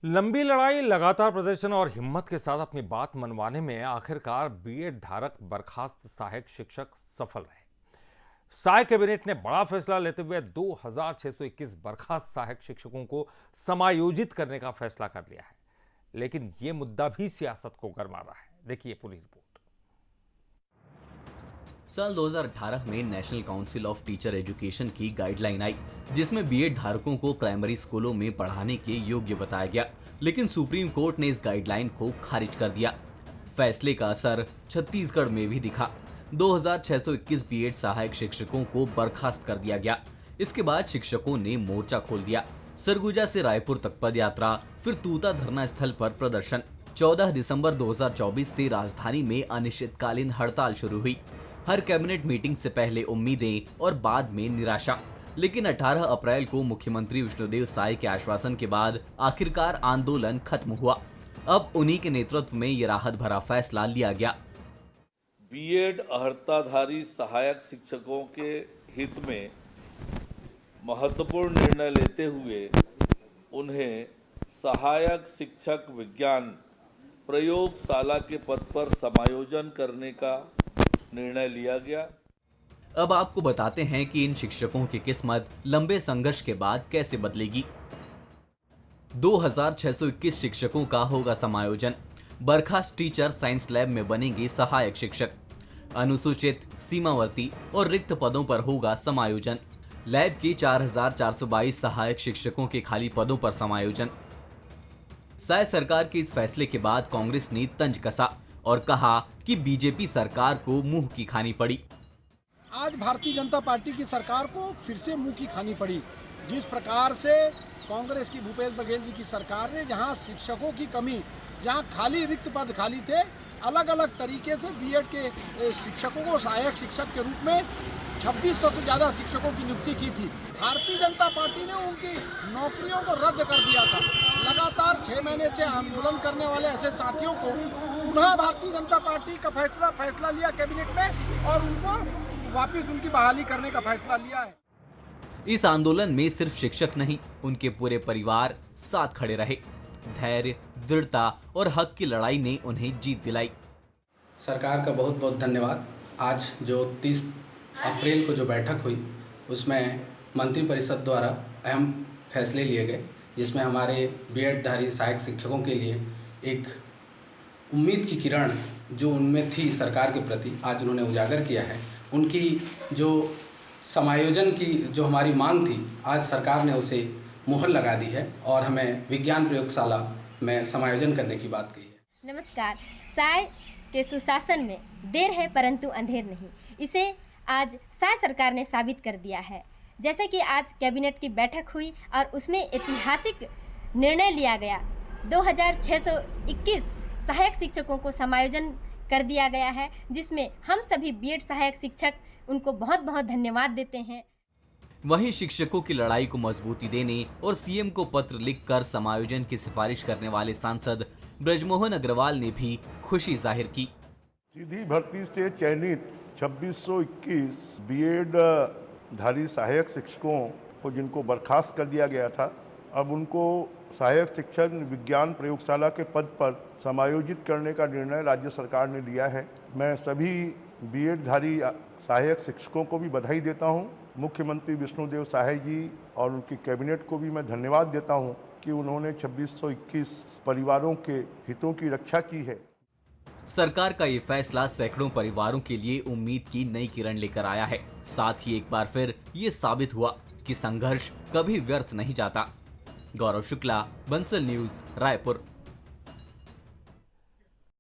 लंबी लड़ाई, लगातार प्रदर्शन और हिम्मत के साथ अपनी बात मनवाने में आखिरकार बीएड धारक बर्खास्त सहायक शिक्षक सफल रहे। साय कैबिनेट ने बड़ा फैसला लेते हुए 2621 बर्खास्त सहायक शिक्षकों को समायोजित करने का फैसला कर लिया है। लेकिन यह मुद्दा भी सियासत को गरमा रहा है। देखिए पूरी रिपोर्ट। साल 2018 में national council of teacher education की गाइडलाइन आई, जिसमें बीएड धारकों को प्राइमरी स्कूलों में पढ़ाने के योग्य बताया गया, लेकिन सुप्रीम कोर्ट ने इस गाइडलाइन को खारिज कर दिया। फैसले का असर छत्तीसगढ़ में भी दिखा। 2621 बीएड सहायक शिक्षकों को बर्खास्त कर दिया गया। इसके बाद शिक्षकों ने मोर्चा खोल दिया। सरगुजा से रायपुर तक पदयात्रा, फिर तूता धरना स्थल पर प्रदर्शन। 14 दिसंबर 2024 से राजधानी में अनिश्चितकालीन हड़ताल शुरू हुई। हर कैबिनेट मीटिंग से पहले उम्मीदें और बाद में निराशा। लेकिन 18 अप्रैल को मुख्यमंत्री विष्णुदेव साय के आश्वासन के बाद आखिरकार आंदोलन खत्म हुआ। अब उन्हीं के नेतृत्व में ये राहत भरा फैसला लिया गया। बीएड अर्हताधारी सहायक शिक्षकों के हित में महत्वपूर्ण निर्णय लेते हुए उन्हें सहायक शिक्षक विज्ञान प्रयोगशाला के पद पर समायोजन करने का निर्णय लिया गया। अब आपको बताते हैं कि इन शिक्षकों की किस्मत लंबे संघर्ष के बाद कैसे बदलेगी। 2621 शिक्षकों का होगा समायोजन। बर्खास्त टीचर साइंस लैब में बनेंगे सहायक शिक्षक। अनुसूचित, सीमावर्ती और रिक्त पदों पर होगा समायोजन। लैब की 4422 सहायक शिक्षकों के खाली पदों पर समायोजन। साय सरकार के इस फैसले के बाद कांग्रेस ने तंज कसा और कहा कि बीजेपी सरकार को मुंह की खानी पड़ी। आज भारतीय जनता पार्टी की सरकार को फिर से मुंह की खानी पड़ी। जिस प्रकार से कांग्रेस की भूपेश बघेल जी की सरकार ने जहां शिक्षकों की कमी, जहां खाली रिक्त पद खाली थे, अलग अलग तरीके से बीएड के शिक्षकों को सहायक शिक्षक के रूप में 2600 से ज़्यादा शिक्षकों की नियुक्ति की थी। भारतीय जनता पार्टी ने उनकी नौकरियों को रद्द कर दिया था। लगातार 6 महीने से आंदोलन करने वाले ऐसे साथियों को पुनः भारतीय जनता पार्टी का फैसला लिया कैबिनेट में और उनको वापस उनकी बहाली करने का फैसला लिया है। इस आंदोलन में सिर्फ शिक्षक नहीं, उनके पूरे परिवार साथ खड़े रहे। धैर्य, दृढ़ता और हक की लड़ाई ने उन्हें जीत दिलाई। सरकार का बहुत बहुत धन्यवाद। आज जो 30 अप्रैल को जो बैठक हुई उसमें मंत्रिपरिषद द्वारा अहम फैसले लिए गए, जिसमें हमारे बीएड धारी सहायक शिक्षकों के लिए एक उम्मीद की किरण जो उनमें थी सरकार के प्रति, आज उन्होंने उजागर किया है। उनकी जो समायोजन की जो हमारी मांग थी, आज सरकार ने उसे मुहर लगा दी है और हमें विज्ञान प्रयोगशाला में समायोजन करने की बात कही है। नमस्कार। साय के सुशासन में देर है परंतु अंधेर नहीं, इसे आज साय सरकार ने साबित कर दिया है। जैसे कि आज कैबिनेट की बैठक हुई और उसमें ऐतिहासिक निर्णय लिया गया। 2621 सहायक शिक्षकों को समायोजन कर दिया गया है, जिसमें हम सभी बीएड सहायक शिक्षक उनको बहुत बहुत धन्यवाद देते हैं। वहीं शिक्षकों की लड़ाई को मजबूती देने और सीएम को पत्र लिखकर समायोजन की सिफारिश करने वाले सांसद ब्रजमोहन अग्रवाल ने भी खुशी जाहिर की। सीधी भर्ती से चयनित 2621 बीएड धारी सहायक शिक्षकों को जिनको बर्खास्त कर दिया गया था, अब उनको सहायक शिक्षक विज्ञान प्रयोगशाला के पद पर समायोजित करने का निर्णय राज्य सरकार ने लिया है। मैं सभी बीएड धारी सहायक शिक्षकों को भी बधाई देता हूं। मुख्यमंत्री विष्णुदेव साय जी और उनकी कैबिनेट को भी मैं धन्यवाद देता हूं कि उन्होंने 2621 परिवारों के हितों की रक्षा की है। सरकार का ये फैसला सैकड़ों परिवारों के लिए उम्मीद की नई किरण लेकर आया है। साथ ही एक बार फिर ये साबित हुआ कि संघर्ष कभी व्यर्थ नहीं जाता। गौरव शुक्ला, बंसल न्यूज, रायपुर।